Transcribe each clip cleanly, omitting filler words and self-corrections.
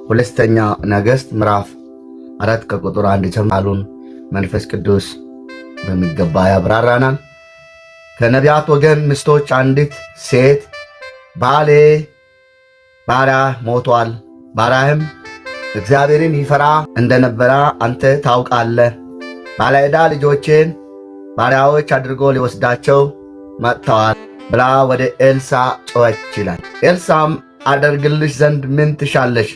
ሁለተኛ ነገሥት ምዕራፍ 4 ከቁጥር 1 ጀምሮ መንፈስ ቅዱስ በሚገባ ያብራራናል። ከነቢያት ወገን ሚስቶች አንዲት ሴት ባሌ ባሪያ ሞቷል፣ ባሪያህም እግዚአብሔርን ይፈራ እንደነበረ አንተ ታውቃለህ፣ ባለዕዳ ልጆቼን ባሪያዎች አድርጎ ሊወስዳቸው መጥተዋል ብላ ወደ ኤልሳዕ ጮኸች ይላል። ኤልሳዕም አደርግልሽ ዘንድ ምን ትሻለሽ?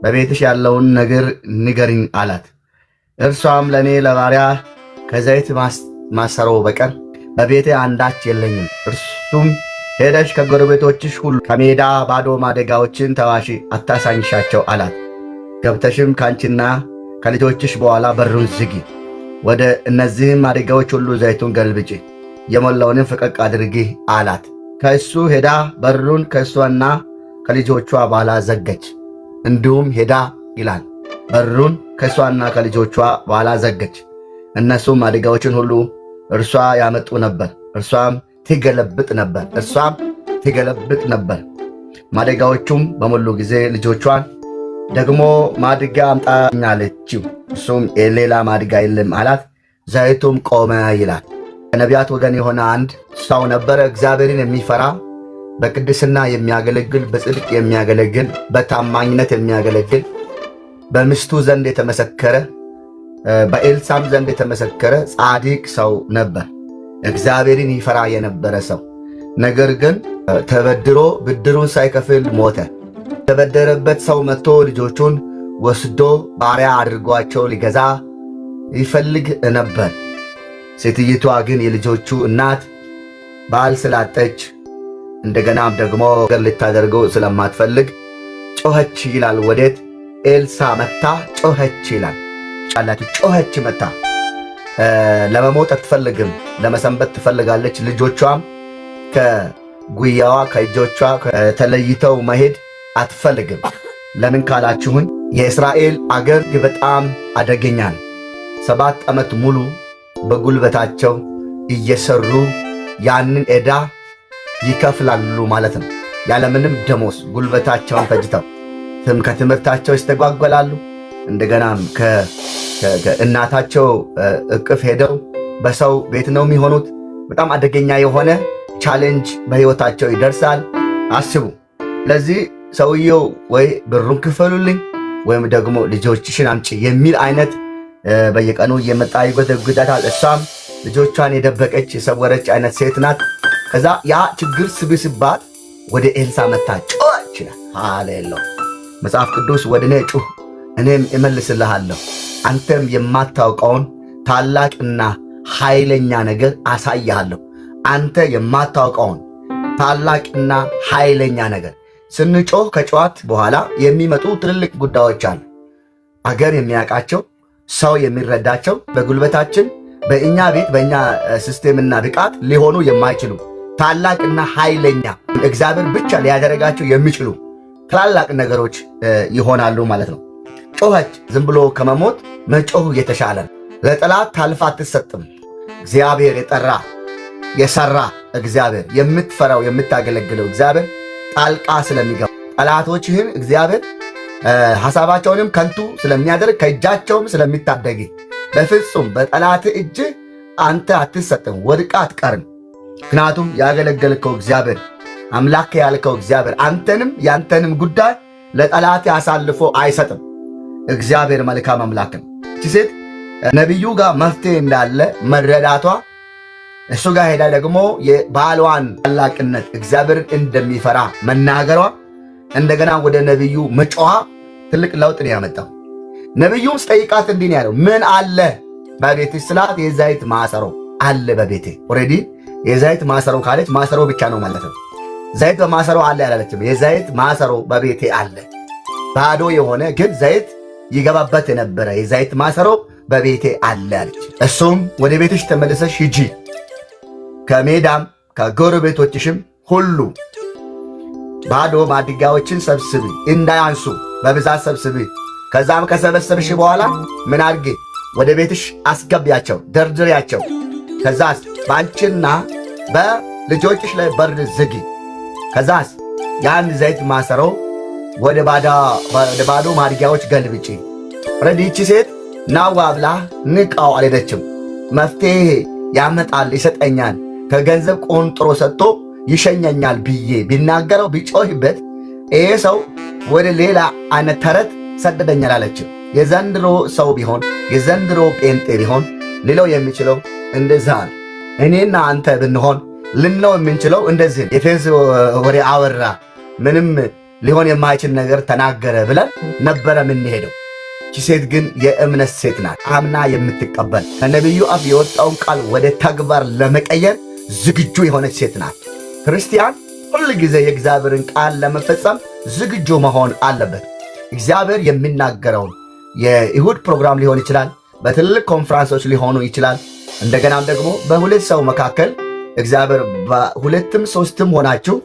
በቤትሽ ያለውን ነገር ንገሪኝ አላት። እርሷም ለእኔ ለባሪያ ከዘይት ማሰሮ በቀር በቤቴ አንዳች የለኝም። እርሱም ሄደሽ ከጎረቤቶችሽ ሁሉ ከሜዳ ባዶ ማደጋዎችን ተዋሺ፣ አታሳንሻቸው አላት። ገብተሽም ካንቺና ከልጆችሽ በኋላ በሩን ዝጊ፣ ወደ እነዚህም ማደጋዎች ሁሉ ዘይቱን ገልብጪ፣ የሞላውንም ፈቀቅ አድርጊ አላት። ከእሱ ሄዳ በሩን ከእሷና ከልጆቿ በኋላ ዘገች። እንዲሁም ሄዳ ይላል በሩን ከእሷና ከልጆቿ በኋላ ዘገች። እነሱም ማደጋዎችን ሁሉ እርሷ ያመጡ ነበር፣ እርሷም ትገለብጥ ነበር። ማደጋዎቹም በሞሉ ጊዜ ልጆቿን ደግሞ ማድጋ አምጣኝ አለችው። እሱም ሌላ ማድጋ የለም አላት። ዘይቱም ቆመ ይላል። ከነቢያት ወገን የሆነ አንድ ሰው ነበረ፣ እግዚአብሔርን የሚፈራ በቅድስና የሚያገለግል፣ በጽድቅ የሚያገለግል፣ በታማኝነት የሚያገለግል፣ በሚስቱ ዘንድ የተመሰከረ፣ በኤልሳዕም ዘንድ የተመሰከረ ጻድቅ ሰው ነበር። እግዚአብሔርን ይፈራ የነበረ ሰው። ነገር ግን ተበድሮ ብድሩን ሳይከፍል ሞተ። የተበደረበት ሰው መጥቶ ልጆቹን ወስዶ ባሪያ አድርጓቸው ሊገዛ ይፈልግ ነበር። ሴትይቷ ግን የልጆቹ እናት ባል ስላጠች እንደገናም ደግሞ ነገር ልታደርገው ስለማትፈልግ ጮኸች ይላል። ወዴት? ኤልሳዕ መታ ጮኸች ይላል። ጮኸች መታ። ለመሞት አትፈልግም፣ ለመሰንበት ትፈልጋለች። ልጆቿም ከጉያዋ ከእጆቿ ተለይተው መሄድ አትፈልግም። ለምን ካላችሁን የእስራኤል አገር በጣም አደገኛ ነው። 7 ዓመት ሙሉ በጉልበታቸው እየሰሩ ያንን ዕዳ ይከፍላሉ ማለት ነው። ያለምንም ደሞዝ ጉልበታቸውን ፈጅተው ከትምህርታቸው ይስተጓጎላሉ። እንደገናም ከእናታቸው እቅፍ ሄደው በሰው ቤት ነው የሚሆኑት። በጣም አደገኛ የሆነ ቻሌንጅ በሕይወታቸው ይደርሳል። አስቡ። ለዚህ ሰውየው ወይ ብሩን ክፈሉልኝ ወይም ደግሞ ልጆችሽን አምጪ የሚል አይነት በየቀኑ እየመጣ ይጎተጉታታል። እሷም ልጆቿን የደበቀች የሰወረች አይነት ሴት ናት። ከዛ ያ ችግር ስብስባት ወደ ኤልሳዕ መታ ጮኸች ይችላል። ሃሌሉያ። መጽሐፍ ቅዱስ ወደ እኔ ጩህ እኔም እመልስልሃለሁ፣ አንተም የማታውቀውን ታላቅና ኃይለኛ ነገር አሳይሃለሁ። አንተ የማታውቀውን ታላቅና ኃይለኛ ነገር። ስንጮህ ከጨዋት በኋላ የሚመጡ ትልልቅ ጉዳዮች አሉ። አገር የሚያውቃቸው፣ ሰው የሚረዳቸው፣ በጉልበታችን በእኛ ቤት በእኛ ሲስቴምና ብቃት ሊሆኑ የማይችሉ ታላቅና ኃይለኛ እግዚአብሔር ብቻ ሊያደረጋቸው የሚችሉ ታላላቅ ነገሮች ይሆናሉ ማለት ነው። ጮኸች። ዝም ብሎ ከመሞት መጮህ የተሻለ ነው። ለጠላት ታልፋ አትሰጥም። እግዚአብሔር የጠራ የሰራ እግዚአብሔር የምትፈራው የምታገለግለው እግዚአብሔር ጣልቃ ስለሚገባ ጠላቶችህን እግዚአብሔር ሐሳባቸውንም ከንቱ ስለሚያደርግ ከእጃቸውም ስለሚታደግ በፍጹም በጠላት እጅ አንተ አትሰጥም፣ ወድቃ አትቀርም። ምክንያቱም ያገለገልከው እግዚአብሔር አምላክ ያልከው እግዚአብሔር አንተንም ያንተንም ጉዳይ ለጠላት አሳልፎ አይሰጥም። እግዚአብሔር መልካም አምላክ ነው። እቺ ሴት ነቢዩ ጋር መፍትሄ እንዳለ መረዳቷ፣ እሱ ጋር ሄዳ ደግሞ የባሏን ታላቅነት እግዚአብሔርን እንደሚፈራ መናገሯ፣ እንደገና ወደ ነቢዩ መጮኋ ትልቅ ለውጥ ነው ያመጣው። ነቢዩም ስጠይቃት እንዲህ ነው ያለው፣ ምን አለ በቤትሽ ስላት፣ የዘይት ማሰሮ አለ በቤቴ። ኦልሬዲ የዘይት ማሰሮ ካለች ማሰሮ ብቻ ነው ማለት ነው። ዘይት በማሰሮ አለ ያላለችም። የዘይት ማሰሮ በቤቴ አለ። ባዶ የሆነ ግን ዘይት ይገባበት የነበረ የዘይት ማሰሮ በቤቴ አለ አለች። እሱም ወደ ቤትሽ ተመልሰሽ ሂጂ፣ ከሜዳም ከጎረቤቶችሽም ሁሉ ባዶ ማድጋዎችን ሰብስቢ፣ እንዳያንሱ በብዛት ሰብስቢ። ከዛም ከሰበሰብሽ በኋላ ምን አድርጊ? ወደ ቤትሽ አስገቢያቸው፣ ደርድሪያቸው። ከዛስ በአንቺና በልጆችሽ ላይ በር ዝጊ። ከዛስ ያን ዘይት ማሰሮ ወደ ባዶ ማድጋዎች ገልብጪ። ረዲቺ ሴት ናዋ ብላ ንቃው አልሄደችም። መፍትሄ ያመጣል ይሰጠኛል፣ ከገንዘብ ቆንጥሮ ሰጥቶ ይሸኘኛል ብዬ ቢናገረው ቢጮህበት ይሄ ሰው ወደ ሌላ አይነት ተረት ሰደደኛል አለችም። የዘንድሮ ሰው ቢሆን የዘንድሮ ጴንጤ ቢሆን ሊለው የሚችለው እንደዛ ነው። እኔና አንተ ብንሆን ልንለው የምንችለው እንደዚህ የፌዝ ወሬ አወራ፣ ምንም ሊሆን የማይችል ነገር ተናገረ ብለን ነበረ የምንሄደው። እቺ ሴት ግን የእምነት ሴት ናት። አምና የምትቀበል ከነቢዩ አፍ የወጣውን ቃል ወደ ተግባር ለመቀየር ዝግጁ የሆነች ሴት ናት። ክርስቲያን ሁል ጊዜ የእግዚአብሔርን ቃል ለመፈጸም ዝግጁ መሆን አለበት። እግዚአብሔር የሚናገረውን የይሁድ ፕሮግራም ሊሆን ይችላል፣ በትልቅ ኮንፈረንሶች ሊሆኑ ይችላል። እንደገናም ደግሞ በሁለት ሰው መካከል እግዚአብሔር በሁለትም ሶስትም ሆናችሁ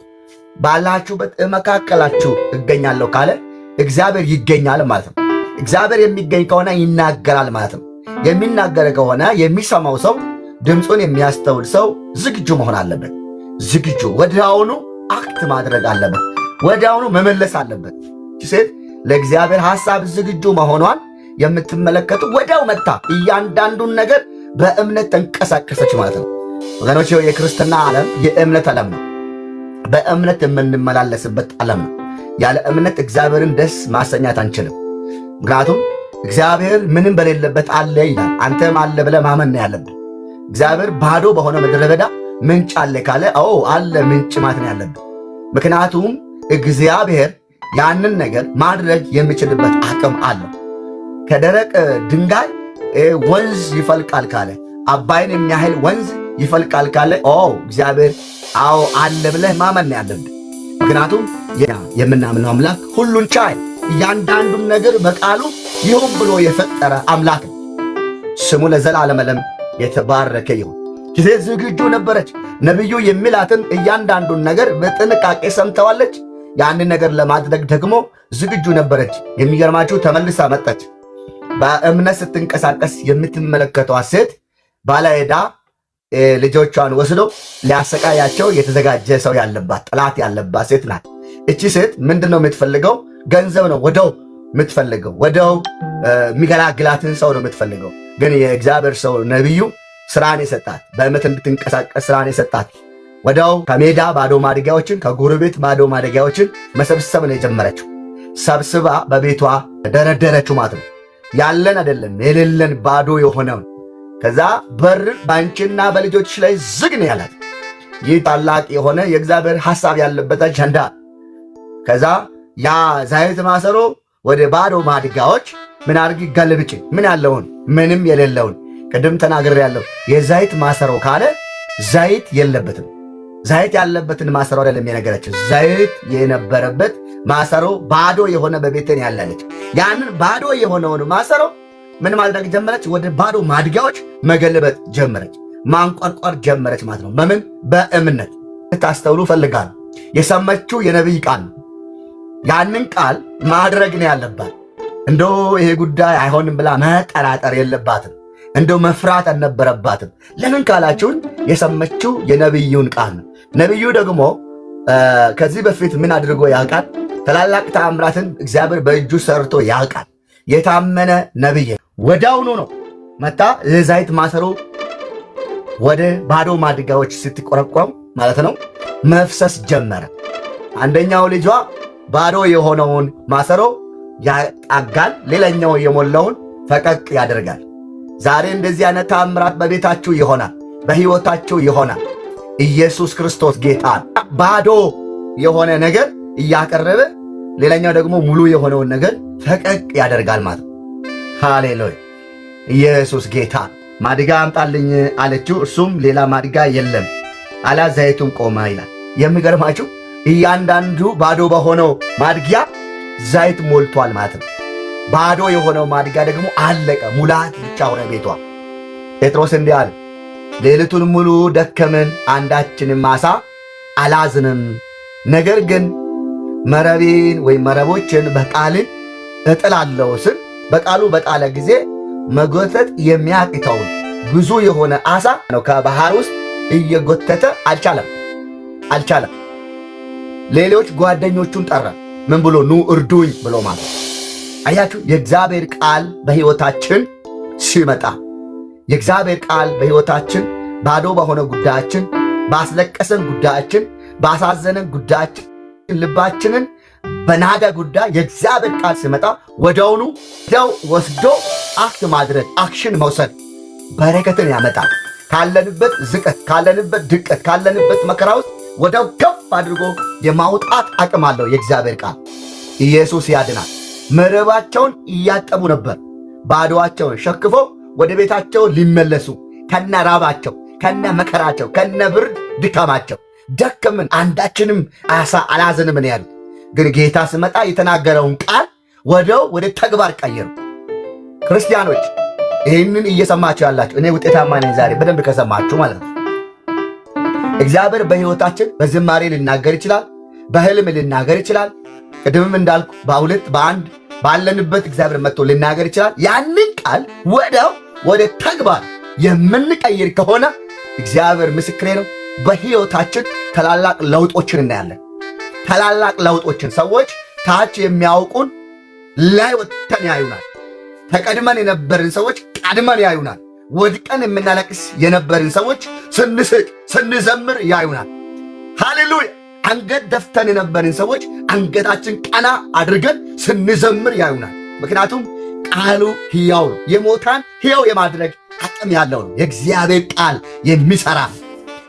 ባላችሁበት መካከላችሁ እገኛለሁ ካለ እግዚአብሔር ይገኛል ማለት ነው። እግዚአብሔር የሚገኝ ከሆነ ይናገራል ማለት ነው። የሚናገር ከሆነ የሚሰማው ሰው፣ ድምፁን የሚያስተውል ሰው ዝግጁ መሆን አለበት። ዝግጁ ወዲያውኑ አክት ማድረግ አለበት። ወዲያውኑ መመለስ አለበት። ሴት ለእግዚአብሔር ሐሳብ ዝግጁ መሆኗን የምትመለከቱ ወዲያው መጣ እያንዳንዱን ነገር በእምነት ተንቀሳቀሰች ማለት ነው። ወገኖች የክርስትና ዓለም የእምነት ዓለም ነው። በእምነት የምንመላለስበት ዓለም ነው። ያለ እምነት እግዚአብሔርን ደስ ማሰኛት አንችልም። ምክንያቱም እግዚአብሔር ምንም በሌለበት አለ ይላል። አንተም አለ ብለህ ማመን ነው ያለብን። እግዚአብሔር ባዶ በሆነ ምድረ በዳ ምንጭ አለ ካለ አለ ምንጭ ማለት ነው ያለብን። ምክንያቱም እግዚአብሔር ያንን ነገር ማድረግ የሚችልበት አቅም አለው። ከደረቅ ድንጋይ ወንዝ ይፈልቃል ካለ፣ አባይን የሚያህል ወንዝ ይፈልቃል ካለ እግዚአብሔር አለ ብለህ ማመን ነው ያለብን። ምክንያቱም የምናምነው አምላክ ሁሉን ቻይ፣ እያንዳንዱን ነገር በቃሉ ይሁን ብሎ የፈጠረ አምላክ ነው። ስሙ ለዘላለም የተባረከ ይሁን። ጊዜ ዝግጁ ነበረች። ነቢዩ የሚላትን እያንዳንዱን ነገር በጥንቃቄ ሰምተዋለች። ያንን ነገር ለማድረግ ደግሞ ዝግጁ ነበረች። የሚገርማችሁ ተመልሳ መጣች። በእምነት ስትንቀሳቀስ የምትመለከቷት ሴት ባለዕዳ ልጆቿን ወስዶ ሊያሰቃያቸው የተዘጋጀ ሰው ያለባት ጠላት ያለባት ሴት ናት። እቺ ሴት ምንድነው የምትፈልገው? ገንዘብ ነው ወደው የምትፈልገው። ወደው የሚገላግላትን ሰው ነው የምትፈልገው። ግን የእግዚአብሔር ሰው ነቢዩ ስራን የሰጣት በእምነት እንድትንቀሳቀስ ስራን የሰጣት ወደው ከሜዳ ባዶ ማድጋዎችን ከጎረቤት ባዶ ማድጋዎችን መሰብሰብ ነው የጀመረችው። ሰብስባ በቤቷ ደረደረችው ማለት ነው። ያለን አይደለም የሌለን ባዶ የሆነውን ከዛ በር ባንቺና በልጆችሽ ላይ ዝግ ነው ያላት። ይህ ታላቅ የሆነ የእግዚአብሔር ሐሳብ ያለበት አጀንዳ። ከዛ ያ ዘይት ማሰሮ ወደ ባዶ ማድጋዎች ምን አድርጊ ገልብጪ። ምን ያለውን ምንም የሌለውን ቅድም ተናግሬያለሁ። የዘይት ማሰሮ ካለ ዘይት የለበትም። ዘይት ያለበትን ማሰሮ አይደለም የነገረችው። ዘይት የነበረበት ማሰሮ ባዶ የሆነ በቤትን ያላለች ያንን ባዶ የሆነውን ማሰሮ ምን ማድረግ ጀመረች? ወደ ባዶ ማድጋዎች መገለበጥ ጀመረች፣ ማንቆርቆር ጀመረች ማለት ነው። በምን? በእምነት። ታስተውሉ ፈልጋለሁ። የሰመችው የነቢይ ቃል ነው። ያንን ቃል ማድረግ ነው ያለባት። እንደው ይሄ ጉዳይ አይሆንም ብላ መጠራጠር የለባትም። እንደው መፍራት አልነበረባትም። ለምን ካላችሁን የሰመችው የነቢዩን ቃል ነው። ነቢዩ ደግሞ ከዚህ በፊት ምን አድርጎ ያውቃል? ታላላቅ ተአምራትን እግዚአብሔር በእጁ ሰርቶ ያውቃል። የታመነ ነቢይ ወዳውኑ ነው መጣ የዘይት ማሰሮ ወደ ባዶ ማድጋዎች ስትቆረቆም ማለት ነው መፍሰስ ጀመረ። አንደኛው ልጇ ባዶ የሆነውን ማሰሮ ያጣጋል፣ ሌላኛው የሞላውን ፈቀቅ ያደርጋል። ዛሬ እንደዚህ አይነት ተአምራት በቤታችሁ ይሆናል፣ በሕይወታችሁ ይሆናል። ኢየሱስ ክርስቶስ ጌታ። ባዶ የሆነ ነገር እያቀረበ ሌላኛው ደግሞ ሙሉ የሆነውን ነገር ፈቀቅ ያደርጋል ማለት ነው። ሃሌሉያ! ኢየሱስ ጌታ። ማድጋ አምጣልኝ አለችው። እርሱም ሌላ ማድጋ የለም አላ፣ ዘይቱም ቆመ ይላል። የሚገርማችሁ እያንዳንዱ ባዶ በሆነው ማድጊያ ዘይት ሞልቷል ማለት ነው። ባዶ የሆነው ማድጋ ደግሞ አለቀ፣ ሙላት ብቻ ሆነ ቤቷ። ጴጥሮስ እንዲህ አለ፣ ሌሊቱን ሙሉ ደከምን፣ አንዳችንም ዓሣ አላዝንም። ነገር ግን መረቤን ወይም መረቦችን በቃልን እጥላለሁ ስል በቃሉ በጣለ ጊዜ መጎተት የሚያቅተውን ብዙ የሆነ ዓሣ ነው ከባህር ውስጥ እየጎተተ አልቻለም። ሌሎች ጓደኞቹን ጠራ። ምን ብሎ ኑ እርዱኝ ብሎ ማለት አያችሁ። የእግዚአብሔር ቃል በሕይወታችን ሲመጣ የእግዚአብሔር ቃል በሕይወታችን ባዶ በሆነ ጉዳያችን፣ ባስለቀሰን ጉዳያችን፣ ባሳዘነን ጉዳያችን፣ ልባችንን በናደ ጉዳይ የእግዚአብሔር ቃል ሲመጣ ወዲያውኑ ወስዶ አክት ማድረግ አክሽን መውሰድ በረከትን ያመጣል። ካለንበት ዝቀት፣ ካለንበት ድቀት፣ ካለንበት መከራ ውስጥ ወዲያው ከፍ አድርጎ የማውጣት አቅም አለው የእግዚአብሔር ቃል። ኢየሱስ ያድናል። መረባቸውን እያጠቡ ነበር። ባዶዋቸውን ሸክፈው ወደ ቤታቸው ሊመለሱ ከነ ራባቸው፣ ከነ መከራቸው፣ ከነ ብርድ ድካማቸው ደከምን፣ አንዳችንም አሳ አላዘንም ያሉት። ግን ጌታ ሲመጣ የተናገረውን ቃል ወደ ተግባር ቀየሩ። ክርስቲያኖች ይህንን እየሰማችሁ ያላችሁ እኔ ውጤታማ ነኝ ዛሬ በደንብ ከሰማችሁ ማለት ነው። እግዚአብሔር በሕይወታችን በዝማሬ ሊናገር ይችላል፣ በህልም ሊናገር ይችላል። ቅድምም እንዳልኩ በሁለት በአንድ ባለንበት እግዚአብሔር መጥቶ ሊናገር ይችላል። ያንን ቃል ወደ ተግባር የምንቀይር ከሆነ እግዚአብሔር ምስክሬ ነው፣ በሕይወታችን ታላላቅ ለውጦችን እናያለን። ታላላቅ ለውጦችን ሰዎች ታች የሚያውቁን ላይ ወጥተን ያዩናል። ተቀድመን የነበርን ሰዎች ቀድመን ያዩናል። ወድቀን የምናለቅስ የነበርን ሰዎች ስንስቅ ስንዘምር ያዩናል። ሃሌሉያ! አንገት ደፍተን የነበርን ሰዎች አንገታችን ቀና አድርገን ስንዘምር ያዩናል። ምክንያቱም ቃሉ ሕያው ነው። የሞታን ሕያው የማድረግ አቅም ያለው ነው። የእግዚአብሔር ቃል የሚሠራ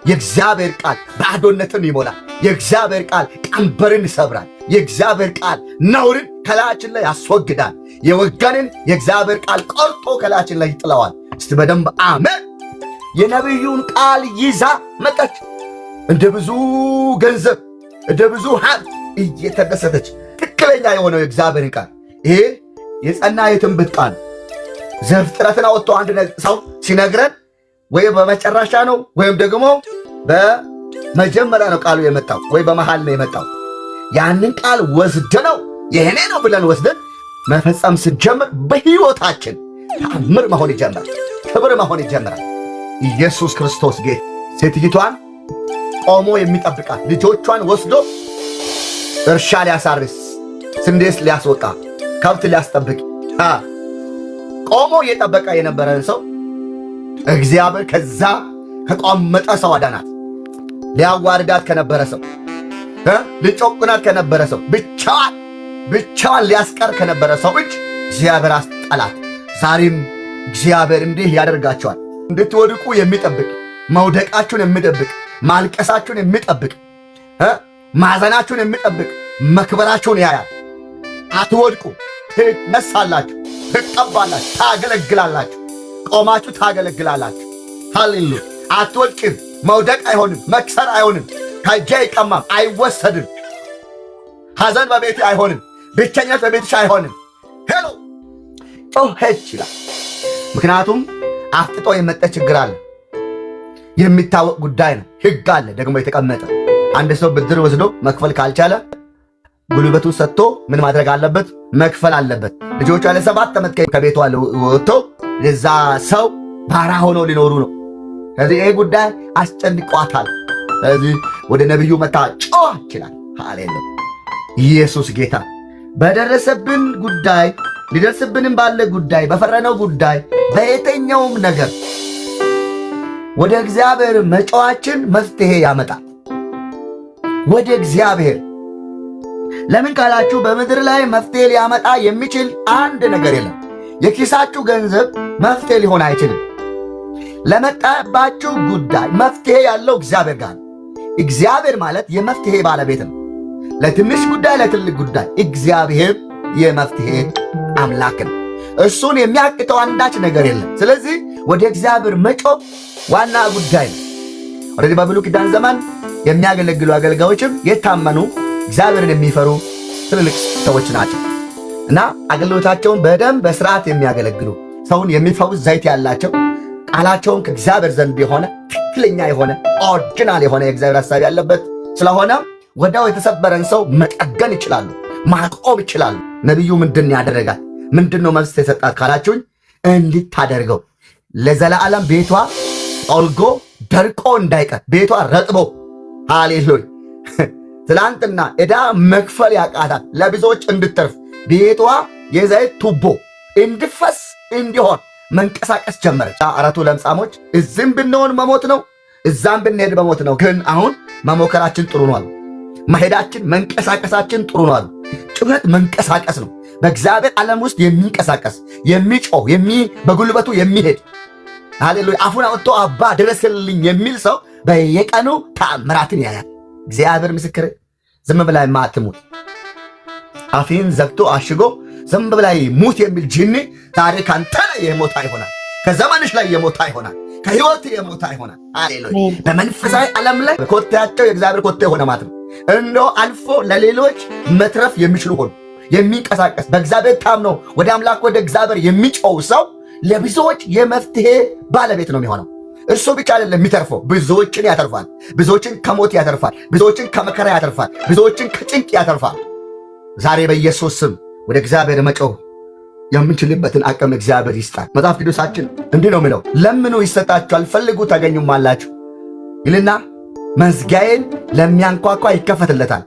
የእግዚአብሔር ቃል ባዶነትን ይሞላል። የእግዚአብሔር ቃል ቀንበርን ይሰብራል። የእግዚአብሔር ቃል ነውርን ከላያችን ላይ ያስወግዳል። የወጋንን የእግዚአብሔር ቃል ቆርጦ ከላያችን ላይ ይጥለዋል። እስቲ በደንብ አሜን። የነቢዩን ቃል ይዛ መጣች። እንደ ብዙ ገንዘብ እንደ ብዙ ሀብት እየተደሰተች ትክክለኛ የሆነው የእግዚአብሔርን ቃል ይሄ የጸና የትንቢት ቃል ዘፍጥረትን አወጥቶ አንድ ሰው ሲነግረን ወይ በመጨረሻ ነው ወይም ደግሞ በመጀመሪያ ነው ቃሉ የመጣው ወይ በመሃል ነው የመጣው። ያንን ቃል ወስደነው የኔ ነው ብለን ወስደን መፈጸም ስንጀምር በሕይወታችን ተአምር መሆን ይጀምራል። ክብር መሆን ይጀምራል። ኢየሱስ ክርስቶስ ጌታ። ሴትይቷን ቆሞ የሚጠብቃት ልጆቿን ወስዶ እርሻ ሊያሳርስ፣ ስንዴስ ሊያስወቃ፣ ከብት ሊያስጠብቅ ቆሞ እየጠበቀ የነበረን ሰው እግዚአብሔር ከዛ ከቋመጠ ሰው አዳናት። ሊያዋርዳት ከነበረ ሰው፣ ሊጮቁናት ከነበረ ሰው፣ ብቻዋን ሊያስቀር ከነበረ ሰው እጅ እግዚአብሔር አስጠላት። ዛሬም እግዚአብሔር እንዲህ ያደርጋቸዋል። እንድትወድቁ የሚጠብቅ መውደቃችሁን የሚጠብቅ ማልቀሳችሁን የሚጠብቅ ማዘናችሁን የሚጠብቅ መክበራችሁን ያያል። አትወድቁ፣ ትነሳላችሁ፣ ትቀባላችሁ፣ ታገለግላላችሁ፣ ቆማችሁ ታገለግላላችሁ። ሃሌሉያ! አትወድቅም። መውደቅ አይሆንም፣ መክሰር አይሆንም፣ ከእጅ አይቀማም፣ አይወሰድም። ሐዘን በቤት አይሆንም፣ ብቸኝነት በቤትሽ አይሆንም። ሄሎ ጮኸች ይላል። ምክንያቱም አፍጥጦ የመጣ ችግር አለ፣ የሚታወቅ ጉዳይ ነው። ሕግ አለ ደግሞ የተቀመጠ። አንድ ሰው ብድር ወስዶ መክፈል ካልቻለ ጉልበቱ ሰጥቶ ምን ማድረግ አለበት? መክፈል አለበት። ልጆቿ ለ7 ዓመት ከቤቷ ወጥቶ ለዛ ሰው ባራ ሆኖ ሊኖሩ ነው። ስለዚህ ይሄ ጉዳይ አስጨንቋታል። ስለዚህ ወደ ነቢዩ መታ ጮህ ይችላል። ሃሌሉያ! ኢየሱስ ጌታ። በደረሰብን ጉዳይ ሊደርስብንም ባለ ጉዳይ በፈረነው ጉዳይ በየትኛውም ነገር ወደ እግዚአብሔር መጮኻችን መፍትሄ ያመጣል። ወደ እግዚአብሔር ለምን ካላችሁ በምድር ላይ መፍትሄ ሊያመጣ የሚችል አንድ ነገር የለም። የኪሳችሁ ገንዘብ መፍትሄ ሊሆን አይችልም። ለመጣባችሁ ጉዳይ መፍትሄ ያለው እግዚአብሔር ጋር። እግዚአብሔር ማለት የመፍትሄ ባለቤት ነው። ለትንሽ ጉዳይ፣ ለትልቅ ጉዳይ እግዚአብሔር የመፍትሄ አምላክ ነው። እሱን የሚያቅተው አንዳች ነገር የለም። ስለዚህ ወደ እግዚአብሔር መጮህ ዋና ጉዳይ ነው። ወደዚህ በብሉይ ኪዳን ዘመን የሚያገለግሉ አገልጋዮችም የታመኑ እግዚአብሔርን የሚፈሩ ትልልቅ ሰዎች ናቸው እና አገልግሎታቸውን በደንብ በስርዓት የሚያገለግሉ ሰውን የሚፈውስ ዘይት ያላቸው ቃላቸውን ከእግዚአብሔር ዘንድ የሆነ ትክክለኛ የሆነ ኦሪጂናል የሆነ የእግዚአብሔር ሐሳብ ያለበት ስለሆነ ወዲያው የተሰበረን ሰው መጠገን ይችላሉ፣ ማቆም ይችላሉ። ነቢዩ ምንድን ያደረጋል? ምንድን ነው መልስ የሰጣት ካላችሁኝ፣ እንድታደርገው ለዘላለም ቤቷ ጠልጎ ደርቆ እንዳይቀር ቤቷ ረጥቦ፣ ሃሌሉያ ትላንትና ዕዳ መክፈል ያቃታት ለብዙዎች እንድትተርፍ ቤቷ የዘይት ቱቦ እንድፈስ እንዲሆን መንቀሳቀስ ጀመረች። አራቱ ለምጻሞች እዚህም ብንሆን መሞት ነው፣ እዛም ብንሄድ መሞት ነው። ግን አሁን መሞከራችን ጥሩ ነው አሉ። መሄዳችን መንቀሳቀሳችን ጥሩ ነው አሉ። ጩኸት መንቀሳቀስ ነው። በእግዚአብሔር ዓለም ውስጥ የሚንቀሳቀስ የሚጮህ በጉልበቱ የሚሄድ ሃሌሉያ፣ አፉን አውጥቶ አባ ድረስልኝ የሚል ሰው በየቀኑ ተአምራትን ያያል። እግዚአብሔር ምስክር። ዝም ብላይ ማትሙት አፊን ዘግቶ አሽጎ ዝም ብላይ ሙት የሚል ጅኒ ዛሬ ካንተ ላይ የሞታ ይሆናል፣ ከዘመንሽ ላይ የሞታ ይሆናል፣ ከህይወት የሞታ ይሆናል። ሃሌሉያ። በመንፈሳዊ ዓለም ላይ ኮቴያቸው የእግዚአብሔር ኮቴ ሆነ ማለት ነው። እንደው አልፎ ለሌሎች መትረፍ የሚችሉ ሆኑ የሚንቀሳቀስ በእግዚአብሔር ታምኖ ወደ አምላክ ወደ እግዚአብሔር የሚጮው ሰው ለብዙዎች የመፍትሄ ባለቤት ነው የሚሆነው። እርሱ ብቻ አይደለም የሚተርፈው፣ ብዙዎችን ያተርፋል። ብዙዎችን ከሞት ያተርፋል። ብዙዎችን ከመከራ ያተርፋል። ብዙዎችን ከጭንቅ ያተርፋል። ዛሬ በኢየሱስ ስም ወደ እግዚአብሔር መጮህ የምንችልበትን አቅም እግዚአብሔር ይስጣል። መጽሐፍ ቅዱሳችን እንዲህ ነው የሚለው፣ ለምኑ ይሰጣችኋል፣ ፈልጉ ታገኙማላችሁ ይልና መዝጊያዬን ለሚያንኳኳ ይከፈትለታል።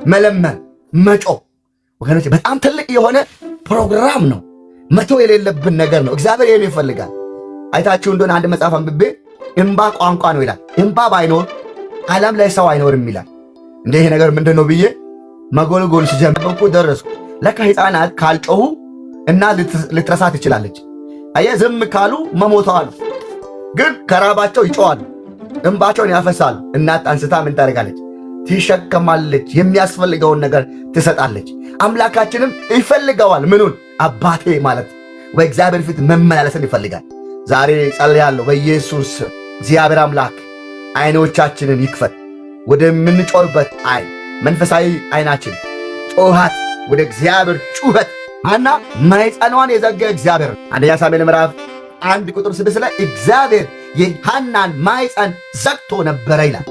መለመን መጮህ ወገኖች በጣም ትልቅ የሆነ ፕሮግራም ነው። መተው የሌለብን ነገር ነው። እግዚአብሔር ይህን ይፈልጋል። አይታችሁ እንደሆነ አንድ መጽሐፍ አንብቤ እምባ ቋንቋ ነው ይላል። እምባ ባይኖር ዓለም ላይ ሰው አይኖርም ይላል። እንደ ይሄ ነገር ምንድን ነው ብዬ መጎልጎል ሲጀምርኩ ደረስኩ። ለካ ሕፃናት ካልጮሁ እና ልትረሳ ትችላለች። አየ ዝም ካሉ መሞተዋል። ግን ከራባቸው ይጮዋሉ፣ እንባቸውን ያፈሳሉ። እናት አንስታ ምን ታደርጋለች? ትሸከማለች፣ የሚያስፈልገውን ነገር ትሰጣለች። አምላካችንም ይፈልገዋል። ምኑን? አባቴ ማለት በእግዚአብሔር ፊት መመላለስን ይፈልጋል። ዛሬ ጸልያለሁ በኢየሱስ እግዚአብሔር አምላክ አይኖቻችንን ይክፈት ወደምንጮህበት አይን መንፈሳዊ አይናችን ጮሃት ወደ እግዚአብሔር ጩኸት ሐና ማኅፀኗን የዘጋ እግዚአብሔር አንደኛ ሳሙኤል ምዕራፍ 1:6 ላይ እግዚአብሔር የሐናን ማኅፀን ዘግቶ ነበረ ይላል።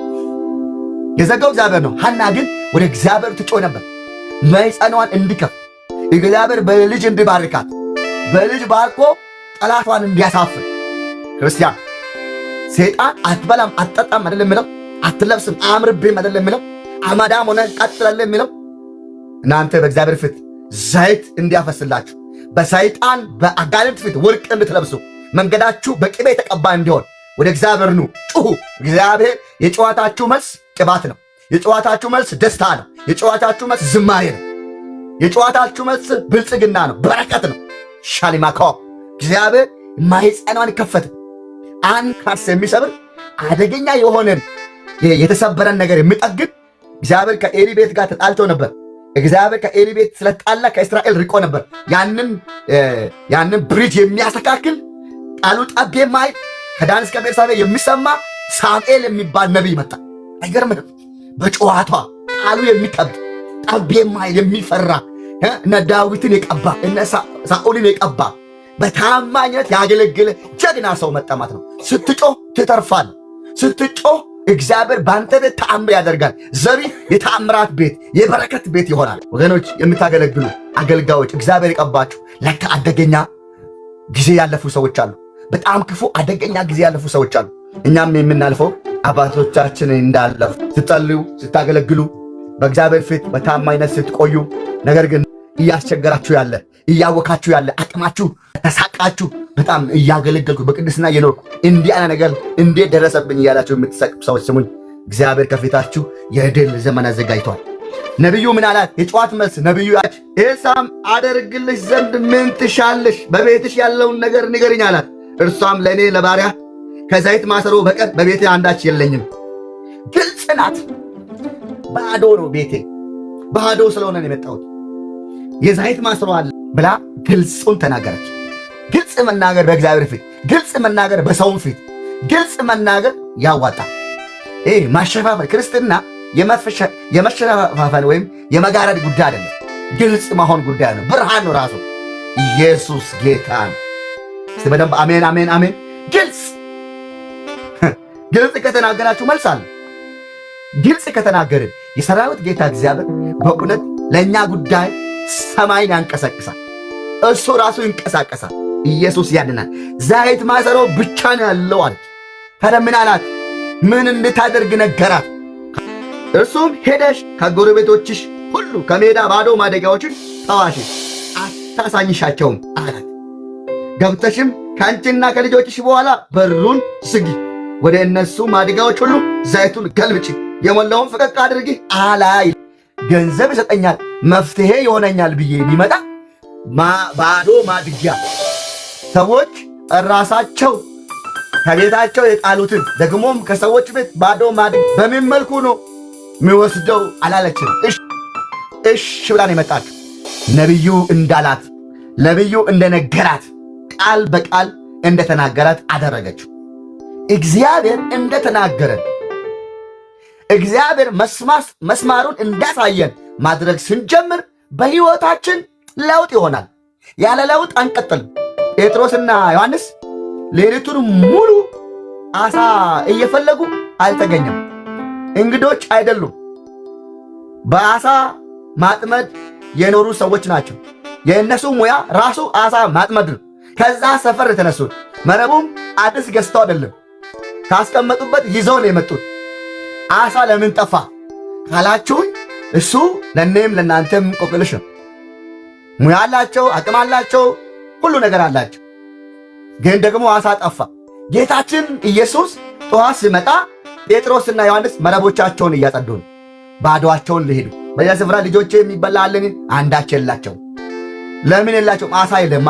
የዘጋው እግዚአብሔር ነው። ሐና ግን ወደ እግዚአብሔር ትጮህ ነበር። ማኅፀኗን እንዲከፍት እግዚአብሔር በልጅ እንዲባርካት በልጅ ባርኮ ጠላቷን እንዲያሳፍር። ክርስቲያን ሰይጣን አትበላም አትጠጣም አይደለም የሚለው፣ አትለብስም አያምርብህም አይደለም የሚለው፣ አማዳም ሆነ ቀጥላለህ የሚለው። እናንተ በእግዚአብሔር ፊት ዘይት እንዲያፈስላችሁ በሰይጣን በአጋንንት ፊት ወርቅ እንድትለብሱ መንገዳችሁ በቅቤ የተቀባ እንዲሆን ወደ እግዚአብሔር ኑ፣ ጩሁ። እግዚአብሔር የጨዋታችሁ መልስ ቅባት ነው። የጨዋታችሁ መልስ ደስታ ነው። የጨዋታችሁ መልስ ዝማሬ ነው። የጨዋታችሁ መልስ ብልጽግና ነው፣ በረከት ነው። ሻሊማካ እግዚአብሔር ማኅፀኗን ከፈተ። አንካስ የሚሰብር አደገኛ የሆነን የተሰበረን ነገር የሚጠግን እግዚአብሔር ከኤሊ ቤት ጋር ተጣልቶ ነበር። እግዚአብሔር ከኤሊ ቤት ስለጣላ ከእስራኤል ርቆ ነበር። ያንን ብሪጅ የሚያስተካክል ቃሉ ጠብ የማይል ከዳን እስከ ቤርሳቤ የሚሰማ ሳሙኤል የሚባል ነቢይ መጣ። አይገርምም? በጨዋቷ ቃሉ የሚጠብ ጠብ የማይል የሚፈራ እነ ዳዊትን የቀባ እነ ሳኦልን የቀባ በታማኝነት ያገለግለ ጀግና ሰው መጣ ማለት ነው። ስትጮህ ትተርፋል። ስትጮህ እግዚአብሔር በአንተ ቤት ተአምር ያደርጋል። ዘሪ የተአምራት ቤት የበረከት ቤት ይሆናል። ወገኖች የምታገለግሉ አገልጋዮች እግዚአብሔር የቀባችሁ ለካ አደገኛ ጊዜ ያለፉ ሰዎች አሉ። በጣም ክፉ አደገኛ ጊዜ ያለፉ ሰዎች አሉ። እኛም የምናልፈው አባቶቻችን እንዳለፉ ስትጸልዩ፣ ስታገለግሉ፣ በእግዚአብሔር ፊት በታማኝነት ስትቆዩ፣ ነገር ግን እያስቸገራችሁ ያለ እያወካችሁ ያለ አቅማችሁ ተሳቃችሁ በጣም እያገለገልኩ በቅድስና እየኖርኩ እንዲህ አይነት ነገር እንዴት ደረሰብኝ እያላችሁ የምትሰቅሙ ሰዎች ስሙኝ። እግዚአብሔር ከፊታችሁ የድል ዘመን አዘጋጅቷል። ነቢዩ ምን አላት? የጨዋት መልስ ነቢዩ ኤልሳዕም አደርግልሽ ዘንድ ምን ትሻለሽ? በቤትሽ ያለውን ነገር ንገሪኝ አላት። እርሷም ለእኔ ለባሪያ ከዘይት ማሰሮ በቀር በቤቴ አንዳች የለኝም። ግልጽ ናት። ባዶ ነው ቤቴ፣ ባዶ ስለሆነ ነው የመጣሁት። የዘይት ማሰሮ አለ ብላ ግልጹን ተናገረች። ግልጽ መናገር በእግዚአብሔር ፊት፣ ግልጽ መናገር በሰውም ፊት፣ ግልጽ መናገር ያዋጣል። ማሸፋፈን ክርስትና የመሸፋፈን ወይም የመጋረድ ጉዳይ አይደለም። ግልጽ መሆን ጉዳይ ነው። ብርሃን ነው ራሱ። ኢየሱስ ጌታ ነው። እስቲ በደንብ አሜን፣ አሜን፣ አሜን። ግልጽ ከተናገራችሁ መልስ አለ። ግልጽ ከተናገርን የሰራዊት ጌታ እግዚአብሔር በእውነት ለእኛ ጉዳይ ሰማይን ያንቀሳቅሳል። እሱ ራሱ ይንቀሳቀሳል። ኢየሱስ ያድናል። ዘይት ማሰሮ ብቻ ነው ያለው አለች። ታዲያ ምን አላት? ምን እንድታደርግ ነገራት? እርሱም ሄደሽ ከጎረቤቶችሽ ሁሉ ከሜዳ ባዶ ማደጊያዎችን ጠዋሽ፣ አታሳኝሻቸውም አላት። ገብተሽም ከአንቺና ከልጆችሽ በኋላ በሩን ዝጊ፣ ወደ እነሱ ማደጊያዎች ሁሉ ዘይቱን ገልብጪ፣ የሞላውን ፈቀቅ አድርጊ አላይ። ገንዘብ ይሰጠኛል መፍትሄ ይሆነኛል ብዬ ቢመጣ ባዶ ማድጊያ ሰዎች ራሳቸው ከቤታቸው የጣሉትን ደግሞም ከሰዎች ቤት ባዶ ማድጊያ በምን መልኩ ነው የሚወስደው አላለችም። እሽ ብላን የመጣችው ነቢዩ እንዳላት ነቢዩ እንደነገራት ቃል በቃል እንደተናገራት አደረገችው። እግዚአብሔር እንደተናገረን እግዚአብሔር መስማሩን እንዳሳየን ማድረግ ስንጀምር በሕይወታችን ለውጥ ይሆናል። ያለ ለውጥ አንቀጥልም። ጴጥሮስና ዮሐንስ ሌሊቱን ሙሉ አሳ እየፈለጉ አልተገኘም። እንግዶች አይደሉም። በአሳ ማጥመድ የኖሩ ሰዎች ናቸው። የእነሱ ሙያ ራሱ አሳ ማጥመድ ነው። ከዛ ሰፈር የተነሱት መረቡም አዲስ ገዝተው አይደለም፣ ካስቀመጡበት ይዘው ነው የመጡት። አሳ ለምን ጠፋ ካላችሁኝ እሱ ለእኔም ለእናንተም ቆቅልሽ ነው። ሙያ አላቸው፣ አቅም አላቸው፣ ሁሉ ነገር አላቸው። ግን ደግሞ አሳ ጠፋ። ጌታችን ኢየሱስ ጠዋት ሲመጣ ጴጥሮስና ዮሐንስ መረቦቻቸውን እያጸዱ ነው። ባዶአቸውን ሊሄዱ በዚያ ስፍራ ልጆቼ የሚበላ አለን? አንዳች የላቸው። ለምን የላቸውም? አሳ የለማ።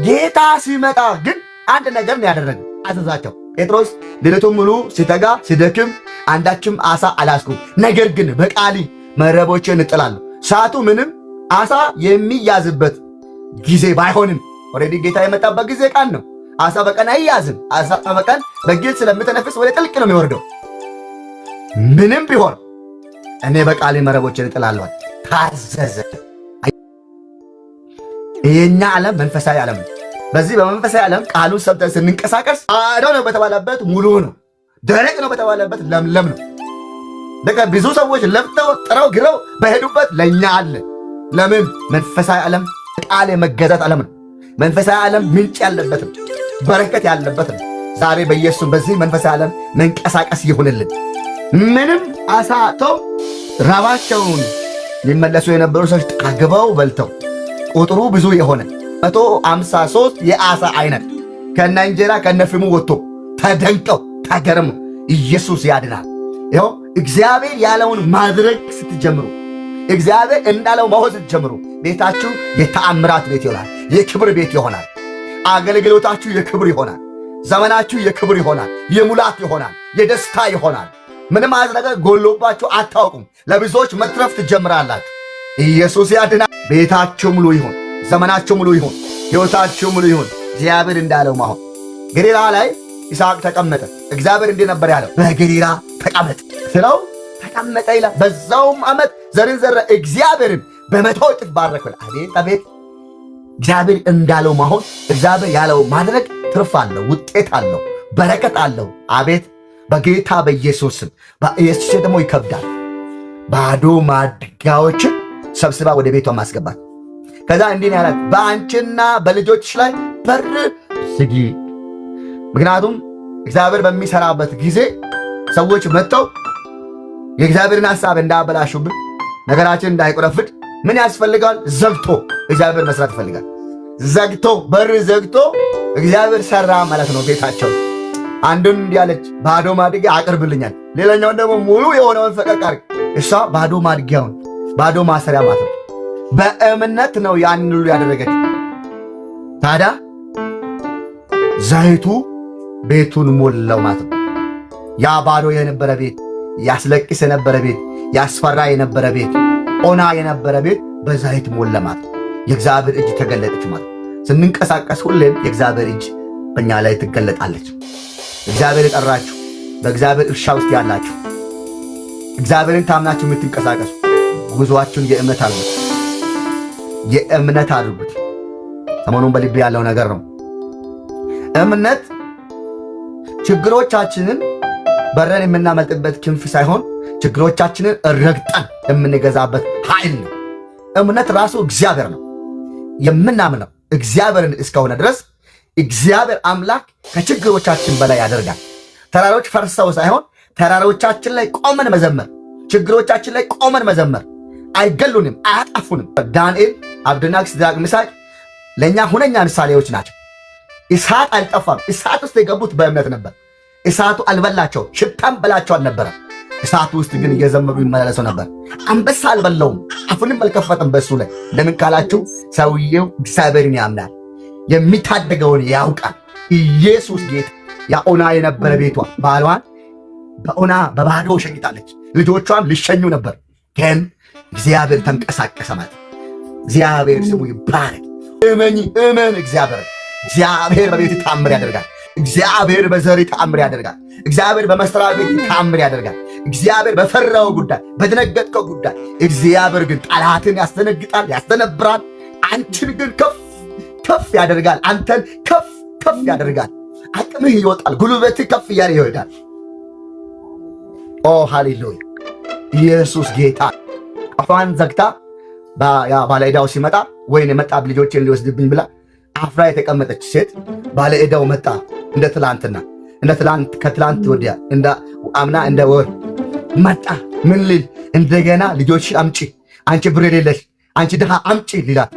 ጌታ ሲመጣ ግን አንድ ነገር ነው ያደረገው፣ አዘዛቸው። ጴጥሮስ ሌሊቱን ሙሉ ሲተጋ ሲደክም አንዳችም አሳ አላስኩም፣ ነገር ግን በቃሊ መረቦችን እጥላለሁ። ሰዓቱ ምንም አሳ የሚያዝበት ጊዜ ባይሆንም ኦልሬዲ ጌታ የመጣበት ጊዜ ቃል ነው። አሳ በቀን አይያዝም። አሳ በቀን በግል ስለምተነፍስ ወደ ጥልቅ ነው የሚወርደው። ምንም ቢሆን እኔ በቃሌ መረቦችን እጥላለሁ ታዘዘ። የኛ ዓለም መንፈሳዊ ዓለም ነው። በዚህ በመንፈሳዊ ዓለም ቃሉን ሰምተን ስንንቀሳቀስ ባዶ ነው በተባለበት ሙሉ ነው፣ ደረቅ ነው በተባለበት ለምለም ነው። በቃ ብዙ ሰዎች ለፍተው ጥረው ግረው በሄዱበት ለኛ አለ። ለምን? መንፈሳዊ ዓለም ቃል የመገዛት ዓለም ነው። መንፈሳዊ ዓለም ምንጭ ያለበት ነው፣ በረከት ያለበት ነው። ዛሬ በኢየሱስ በዚህ መንፈሳዊ ዓለም መንቀሳቀስ ይሁንልን። ምንም አሳ አጥተው ራባቸውን ሊመለሱ የነበሩ ሰዎች ጠግበው በልተው ቁጥሩ ብዙ የሆነ 153 የአሳ አይነት ከነ እንጀራ ከነ ፍሙ ወጥቶ ተደንቀው ተገርመው ኢየሱስ ያድናል። ይኸው እግዚአብሔር ያለውን ማድረግ ስትጀምሩ፣ እግዚአብሔር እንዳለው መሆን ስትጀምሩ ቤታችሁ የተአምራት ቤት ይሆናል፣ የክብር ቤት ይሆናል። አገልግሎታችሁ የክብር ይሆናል። ዘመናችሁ የክብር ይሆናል፣ የሙላት ይሆናል፣ የደስታ ይሆናል። ምንም አይነት ነገር ጎሎባችሁ አታውቁም። ለብዙዎች መትረፍ ትጀምራላችሁ። ኢየሱስ ያድናል። ቤታችሁ ሙሉ ይሁን፣ ዘመናችሁ ሙሉ ይሁን፣ ሕይወታችሁ ሙሉ ይሁን። እግዚአብሔር እንዳለው መሆን። ገሊላ ላይ ይስሐቅ ተቀመጠ። እግዚአብሔር እንዲህ ነበር ያለው፣ በገሊላ ተቀመጥ ስለው ተቀመጠ ይላል። በዛውም ዓመት ዘርን ዘራ፣ እግዚአብሔርን በመቶ እጥፍ ባረከ። አቤት አቤት! እግዚአብሔር እንዳለው መሆን፣ እግዚአብሔር ያለው ማድረግ ትርፍ አለው፣ ውጤት አለው፣ በረከት አለው። አቤት! በጌታ በኢየሱስ ስም። በኢየሱስ ደግሞ ይከብዳል። ባዶ ማድጋዎችን ሰብስባ ወደ ቤቷ ማስገባት። ከዛ እንዲህ ያላት፣ በአንቺና በልጆችሽ ላይ በር ዝጊ። ምክንያቱም እግዚአብሔር በሚሰራበት ጊዜ ሰዎች መጥተው የእግዚአብሔርን ሐሳብ እንዳበላሹብን፣ ነገራችን እንዳይቆረፍድ ምን ያስፈልጋል? ዘግቶ እግዚአብሔር መስራት ይፈልጋል። ዘግቶ በር ዘግቶ እግዚአብሔር ሰራ ማለት ነው ቤታቸው። አንዱን እንዲህ አለች፣ ባዶ ማድጋ አቅርብልኛል። ሌላኛውን ደግሞ ሙሉ የሆነውን ፈቀቅ አድርግ። እሷ ባዶ ማድጊያውን ባዶ ማሰሪያ ማለት ነው። በእምነት ነው ያን ሁሉ ያደረገች። ታዲያ ዘይቱ ቤቱን ሞላው ማለት ነው። ያ ባዶ የነበረ ቤት፣ ያስለቅስ የነበረ ቤት፣ ያስፈራ የነበረ ቤት፣ ኦና የነበረ ቤት በዘይት ሞላ ማለት ነው። የእግዚአብሔር እጅ ተገለጠች ማለት ነው። ስንንቀሳቀስ ሁሌም የእግዚአብሔር እጅ በእኛ ላይ ትገለጣለች። እግዚአብሔር የጠራችሁ በእግዚአብሔር እርሻ ውስጥ ያላችሁ እግዚአብሔርን ታምናችሁ የምትንቀሳቀሱ ጉዞአችሁን የእምነት አድርጉት፣ የእምነት አድርጉት። ሰሞኑን በልቤ ያለው ነገር ነው። እምነት ችግሮቻችንን በረን የምናመልጥበት ክንፍ ሳይሆን ችግሮቻችንን ረግጠን የምንገዛበት ኃይል ነው። እምነት ራሱ እግዚአብሔር ነው። የምናምነው እግዚአብሔርን እስከሆነ ድረስ እግዚአብሔር አምላክ ከችግሮቻችን በላይ ያደርጋል። ተራሮች ፈርሰው ሳይሆን ተራሮቻችን ላይ ቆመን መዘመር፣ ችግሮቻችን ላይ ቆመን መዘመር። አይገሉንም፣ አያጠፉንም። ዳንኤል፣ አብደናጎ፣ ሲድራቅ፣ ሚሳቅ ለእኛ ሁነኛ ምሳሌዎች ናቸው። እሳት አልጠፋም። እሳት ውስጥ የገቡት በእምነት ነበር። እሳቱ አልበላቸው፣ ሽታም በላቸው አልነበረም። እሳቱ ውስጥ ግን እየዘመሩ ይመላለሱ ነበር። አንበሳ አልበላውም፣ አፉንም አልከፈተም በእሱ ላይ። ለምን ካላችሁ ሰውየው እግዚአብሔርን ያምናል፣ የሚታደገውን ያውቃል። ኢየሱስ ጌታ። ያኦና የነበረ ቤቷ ባሏን በኦና በባዶ ሸኝታለች። ልጆቿም ሊሸኙ ነበር፣ ግን እግዚአብሔር ተንቀሳቀሰ ማለት። እግዚአብሔር ስሙ ይባረክ። እመን እግዚአብሔር በቤት ተአምር ያደርጋል። እግዚአብሔር በዘሪ ተአምር ያደርጋል። እግዚአብሔር በመስሪያ ቤት ተአምር ያደርጋል። እግዚአብሔር በፈራው ጉዳይ፣ በደነገጥከው ጉዳይ እግዚአብሔር ግን ጠላትን ያስደነግጣል፣ ያስደነብራል። አንቺን ግን ከፍ ያደርጋል። አንተን ከፍ ያደርጋል። አቅምህ ይወጣል፣ ጉልበትህ ከፍ እያለ ይሄዳል። ኦ ሃሌሉያ! ኢየሱስ ጌታ። አፏን ዘግታ ባለዕዳው ሲመጣ ወይን የመጣብ ልጆችን ሊወስድብኝ ብላ አፍራ የተቀመጠች ሴት ባለዕዳው መጣ። እንደ ትላንት ከትላንት ወዲያ እንደ አምና እንደ ወር መጣ። ምን ሊል እንደገና ልጆች አምጪ፣ አንቺ ብር የሌለሽ አንቺ ድሃ አምጪ ሊላት።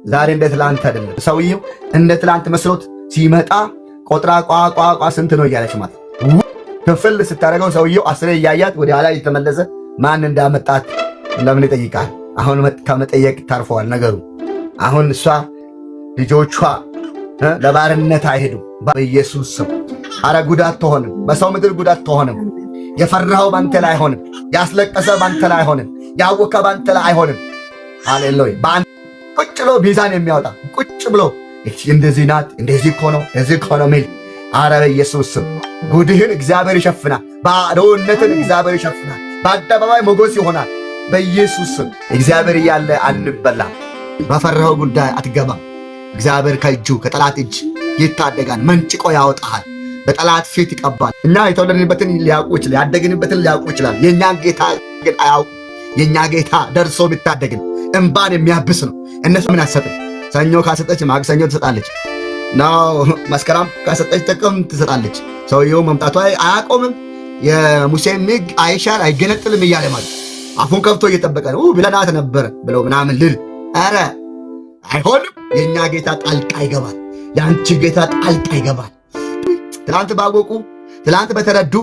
ዛሬ እንደ ትላንት አይደለም። ሰውየው እንደ ትላንት መስሎት ሲመጣ ቆጥራ ቋቋቋ ስንት ነው እያለች ማለት ክፍል ስታደርገው ሰውየው አስሬ እያያት ወደ ኋላ እየተመለሰ ማን እንዳመጣት ለምን ይጠይቃል? አሁን ከመጠየቅ ታርፈዋል ነገሩ። አሁን እሷ ልጆቿ ለባርነት አይሄዱም። በኢየሱስ ስም አረ ጉዳት ትሆንም፣ በሰው ምድር ጉዳት ትሆንም። የፈራኸው ባንተ ላይ አይሆንም። ያስለቀሰ ባንተ ላይ አይሆንም። ያወከ ባንተ ላይ አይሆንም። ሃሌሉያ! ቁጭ ብሎ ሚዛን የሚያወጣ ቁጭ ብሎ እንደዚህ ናት፣ እንደዚህ እኮ ነው፣ እንደዚህ እኮ ነው ሚል አረ በኢየሱስ ስም ጉድህን እግዚአብሔር ይሸፍናል። ባዶነትን እግዚአብሔር ይሸፍናል። በአደባባይ ሞገስ ይሆናል። በኢየሱስ ስም እግዚአብሔር እያለ አንበላም። በፈራኸው ጉዳይ አትገባም። እግዚአብሔር ከእጁ ከጠላት እጅ ይታደጋል። መንጭቆ ያወጣሃል። በጠላት ፊት ይቀባል። እና የተወለድንበትን ሊያውቁ ይችላል፣ ያደግንበትን ሊያውቁ ይችላል። የእኛን ጌታ ግን አያውቁ። የእኛ ጌታ ደርሶ የሚታደግ ነው። እንባን የሚያብስ ነው። እነሱ ምን አትሰጥም። ሰኞ ካሰጠች ማክሰኞ ትሰጣለች ነው። መስከረም ካሰጠች ጥቅምት ትሰጣለች። ሰውየው መምጣቷ አያቆምም። የሙሴ ሚግ አይሻር አይገነጥልም እያለ ማለት አፉን ከፍቶ እየጠበቀ ነው። ብለናት ነበር ብለው ምናምን ልል ኧረ አይሆንም። የእኛ ጌታ ጣልቃ ይገባል። የአንቺ ጌታ ጣልቃ ይገባል። ትላንት ባወቁ ትላንት በተረዱ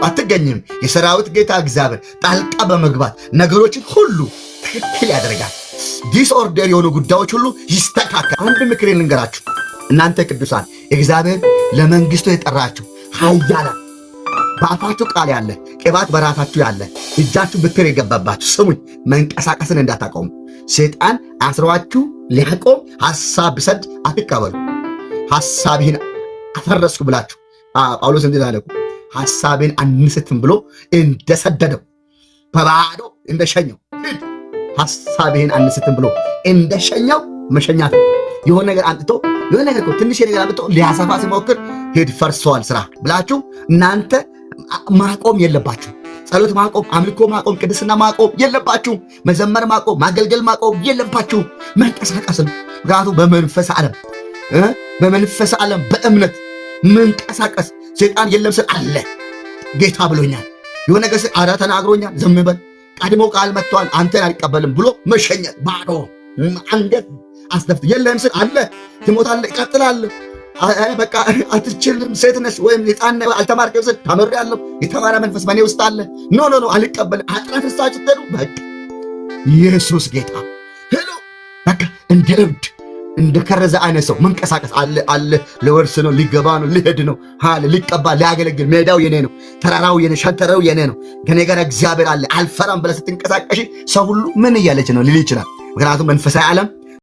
አትገኝም። የሰራዊት ጌታ እግዚአብሔር ጣልቃ በመግባት ነገሮችን ሁሉ ትክክል ያደርጋል። ዲስኦርደር የሆኑ ጉዳዮች ሁሉ ይስተካከል። አንድ ምክር ልንገራችሁ እናንተ ቅዱሳን፣ እግዚአብሔር ለመንግስቱ የጠራችሁ ኃያላን፣ በአፋችሁ ቃል ያለ ቅባት በራሳችሁ ያለ እጃችሁ ብትር የገባባችሁ ስሙኝ፣ መንቀሳቀስን እንዳታቆሙ። ሰይጣን አስሯችሁ ሊያቆም ሐሳብ ብሰድ አትቀበሉ። ሐሳብህን አፈረስኩ ብላችሁ ጳውሎስ እንዴት አለ? ሐሳቤን አንስትም ብሎ እንደሰደደው በባዶ እንደሸኘው ሐሳብህን አንስትም ብሎ እንደሸኘው መሸኛት። የሆነ ነገር አንጥቶ የሆነ ነገር ትንሽ ነገር አንጥቶ ሊያሰፋ ሲሞክር ሄድ ፈርሷል ስራ ብላችሁ እናንተ ማቆም የለባችሁ። ጸሎት ማቆም፣ አምልኮ ማቆም፣ ቅድስና ማቆም የለባችሁ። መዘመር ማቆም፣ ማገልገል ማቆም የለባችሁ። መንቀሳቀስ ነው። ምክንያቱም በመንፈስ ዓለም በእምነት መንቀሳቀስ። ሰይጣን የለም ስል አለ ጌታ ብሎኛል፣ የሆነ ነገር ስል አረ ተናግሮኛል፣ ዝም በል ቀድሞ ቃል መጥቷል አንተን አልቀበልም ብሎ መሸኘት ባዶ አንገት አስደፍት። የለም ስል አለ ትሞታለህ፣ ይቀጥላለህ፣ በቃ አትችልም፣ ሴት ነሽ ወይም ሕፃን አልተማርክም ስል ተምሬአለሁ፣ የተማረ መንፈስ በእኔ ውስጥ አለ። ኖ አልቀበልም፣ አጥናት ፍሳችሁ ትሄዱ። በቃ ኢየሱስ ጌታ ሄሎ። በቃ እንደ እብድ እንደ ከረዘ አይነት ሰው መንቀሳቀስ አለ። ለወርስ ነው፣ ሊገባ ነው፣ ሊሄድ ነው፣ ሊቀባ ሊያገለግል። ሜዳው የኔ ነው፣ ተራራው የኔ፣ ሸንተረው የኔ ነው፣ ከኔ ጋር እግዚአብሔር አለ። አልፈራም ብለህ ስትንቀሳቀሽ ሰው ሁሉ ምን እያለች ነው ሊል ይችላል። ምክንያቱም መንፈሳዊ ዓለም